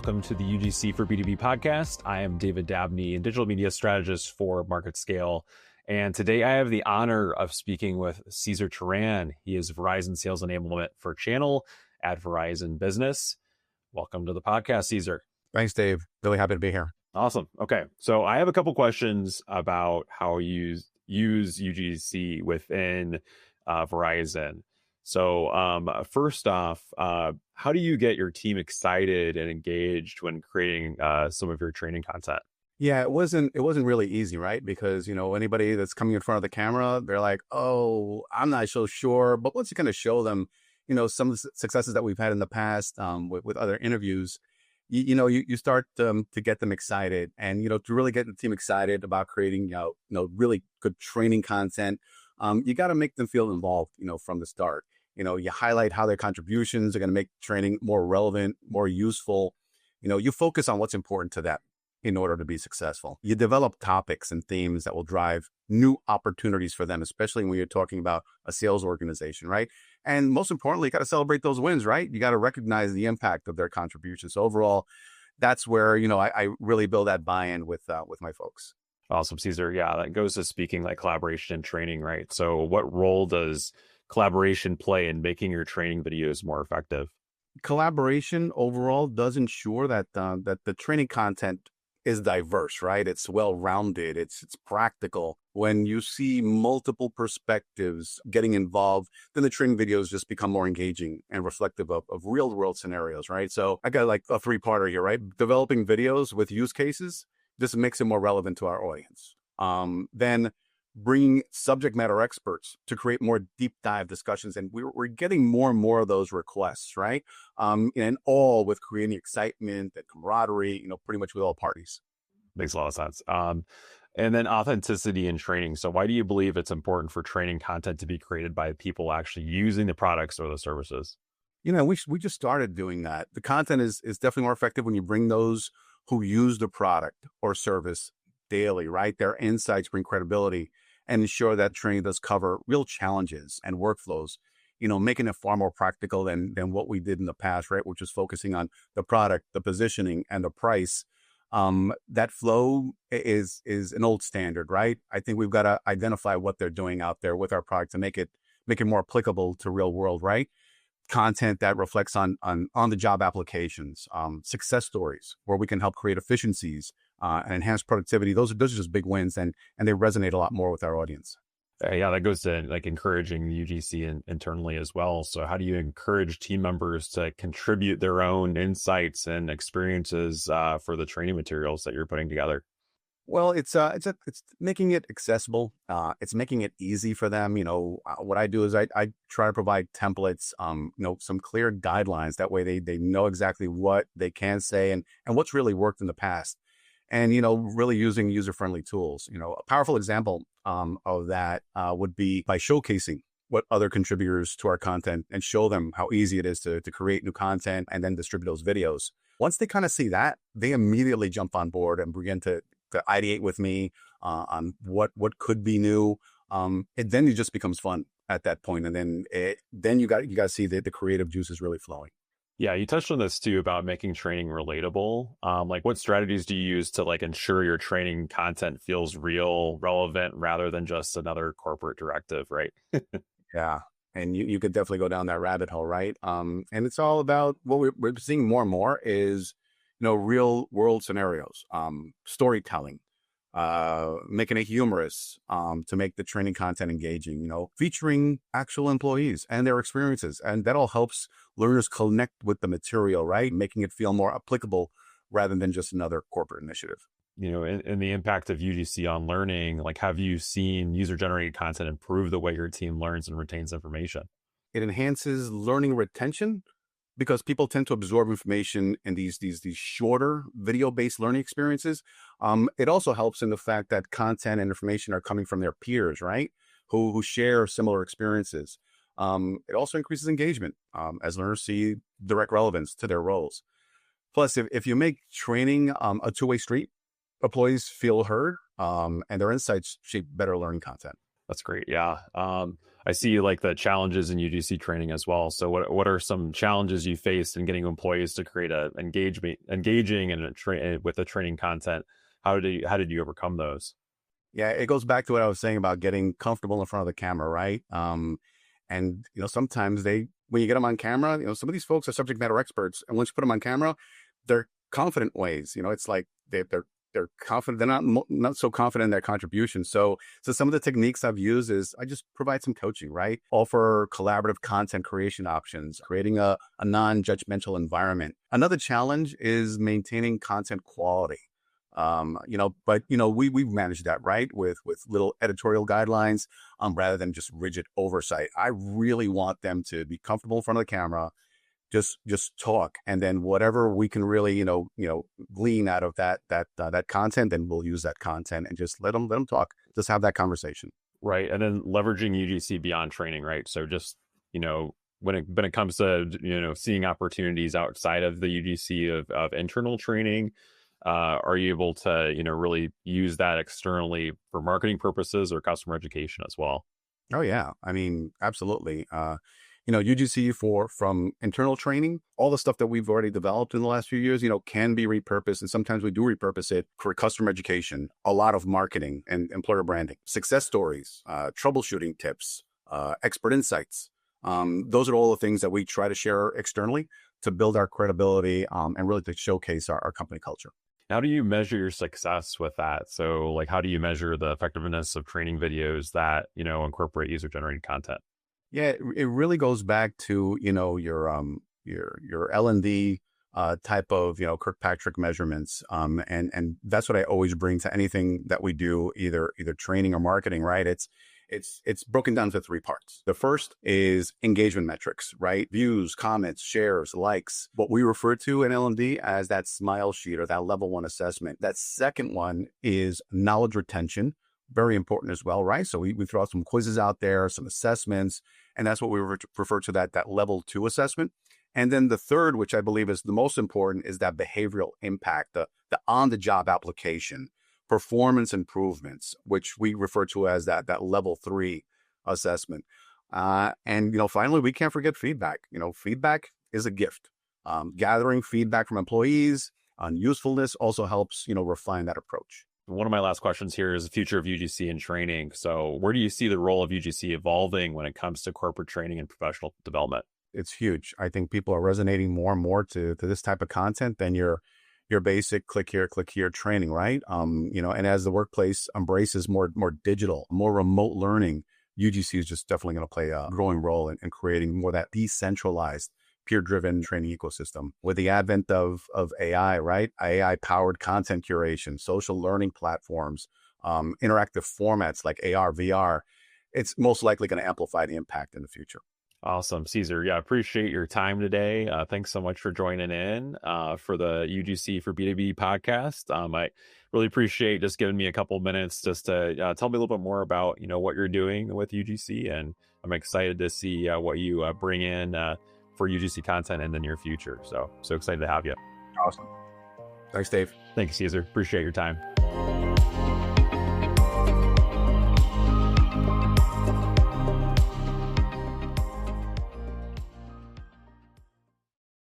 welcome to the UGC for B2B podcast. I am David Dabney, a digital media strategist for MarketScale. And today I have the honor of speaking with Cesar Teran. He is Verizon Sales Enablement for Channel at Verizon Business. Welcome to the podcast, Cesar. Thanks, Dave. Really happy to be here. Awesome. Okay. So I have a couple questions about how you use UGC within Verizon. So first off, how do you get your team excited and engaged when creating some of your training content? Yeah, it wasn't really easy, right? Because, anybody that's coming in front of the camera, they're like, oh, I'm not so sure. But once you kind of show them, some of the successes that we've had in the past with other interviews, you start to get them excited. And, to really get the team excited about creating, really good training content, you got to make them feel involved, from the start. You highlight how their contributions are going to make training more relevant, more useful. You focus on what's important to them in order to be successful. You develop topics and themes that will drive new opportunities for them, especially when you're talking about a sales organization, right? And most importantly, you got to celebrate those wins, right? You got to recognize the impact of their contributions. So overall, that's where, I really build that buy-in with my folks. Awesome, Cesar. Yeah, that goes to speaking like collaboration and training, right? So what role does collaboration play in making your training videos more effective? Collaboration overall does ensure that the training content is diverse, right? It's well-rounded. It's practical. When you see multiple perspectives getting involved, then the training videos just become more engaging and reflective of real-world scenarios, right? So I got like a three-parter here, right? Developing videos with use cases just makes it more relevant to our audience. Then bringing subject matter experts to create more deep dive discussions. And we're getting more and more of those requests, right? And all with creating excitement and camaraderie, pretty much with all parties. Makes a lot of sense. And then authenticity in training. So why do you believe it's important for training content to be created by people actually using the products or the services? We just started doing that. The content is definitely more effective when you bring those who use the product or service daily, right? Their insights bring credibility and ensure that training does cover real challenges and workflows, making it far more practical than what we did in the past, right? Which is focusing on the product, the positioning, and the price. That flow is an old standard, right? I think we've got to identify what they're doing out there with our product to make it more applicable to real world, right? Content that reflects on the job applications, success stories where we can help create efficiencies and enhance productivity. Those are just big wins, and they resonate a lot more with our audience. Yeah, that goes to like encouraging UGC internally as well. So how do you encourage team members to contribute their own insights and experiences for the training materials that you're putting together? Well, it's making it accessible. It's making it easy for them. What I do is I try to provide templates, some clear guidelines. That way they know exactly what they can say and what's really worked in the past. And, really using user-friendly tools. A powerful example of that would be by showcasing what other contributors to our content and show them how easy it is to create new content and then distribute those videos. Once they kind of see that, they immediately jump on board and begin to ideate with me on what could be new. Then it just becomes fun at that point. And then you got to see the creative juices really flowing. Yeah, you touched on this too about making training relatable. Like what strategies do you use to like ensure your training content feels real, relevant, rather than just another corporate directive, right? Yeah. And you could definitely go down that rabbit hole, right? And it's all about what we're seeing more and more is, real world scenarios, storytelling, making it humorous, to make the training content engaging, featuring actual employees and their experiences. And that all helps learners connect with the material, right? Making it feel more applicable rather than just another corporate initiative. And the impact of UGC on learning, like have you seen user-generated content improve the way your team learns and retains information? It enhances learning retention because people tend to absorb information in these shorter video-based learning experiences. It also helps in the fact that content and information are coming from their peers, right? Who share similar experiences. It also increases engagement as learners see direct relevance to their roles. Plus, if you make training a two-way street, employees feel heard and their insights shape better learning content. That's great. Yeah. I see like the challenges in UGC training as well. So what are some challenges you faced in getting employees to create engaging and with the training content? How did you overcome those? Yeah, it goes back to what I was saying about getting comfortable in front of the camera, right? And sometimes when you get them on camera, some of these folks are subject matter experts, and once you put them on camera, they're confident ways. It's like they're confident. They're not so confident in their contribution. So some of the techniques I've used is I just provide some coaching, right? Offer collaborative content creation options, creating a non-judgmental environment. Another challenge is maintaining content quality. But we've managed that, right, with little editorial guidelines, rather than just rigid oversight. I really want them to be comfortable in front of the camera, just talk, and then whatever we can really glean out of that content, then we'll use that content and just let them talk, just have that conversation. Right, and then leveraging UGC beyond training, right? So just when it comes to seeing opportunities outside of the UGC of internal training. Are you able to, really use that externally for marketing purposes or customer education as well? Oh yeah, I mean, absolutely. UGC from internal training, all the stuff that we've already developed in the last few years, can be repurposed, and sometimes we do repurpose it for customer education, a lot of marketing and employer branding, success stories, troubleshooting tips, expert insights. Those are all the things that we try to share externally to build our credibility, and really to showcase our company culture. How do you measure your success with that? So like, how do you measure the effectiveness of training videos that, incorporate user generated content? Yeah, it really goes back to, your L&D type of, Kirkpatrick measurements. And that's what I always bring to anything that we do, either training or marketing, right? It's broken down to three parts. The first is engagement metrics, right? Views, comments, shares, likes, what we refer to in L&D as that smile sheet or that level 1 assessment. That second one is knowledge retention, very important as well, right? So we throw out some quizzes out there, some assessments, and that's what we refer to that level 2 assessment. And then the third, which I believe is the most important, is that behavioral impact, the on-the-job application, performance improvements, which we refer to as that level 3 assessment. And finally, we can't forget feedback. Feedback is a gift. Gathering feedback from employees on usefulness also helps, refine that approach. One of my last questions here is the future of UGC and training. So where do you see the role of UGC evolving when it comes to corporate training and professional development? It's huge. I think people are resonating more and more to this type of content than your basic click here training, right? And as the workplace embraces more digital, more remote learning, UGC is just definitely going to play a growing role in creating more that decentralized, peer-driven training ecosystem. With the advent of AI, right? AI-powered content curation, social learning platforms, interactive formats like AR, VR, it's most likely going to amplify the impact in the future. Awesome, Cesar. Yeah, appreciate your time today. Thanks so much for joining in for the UGC for B2B podcast. I really appreciate just giving me a couple minutes just to tell me a little bit more about what you're doing with UGC, and I'm excited to see what you bring in for UGC content in the near future. So excited to have you. Awesome. Thanks, Dave. Thanks, Cesar. Appreciate your time.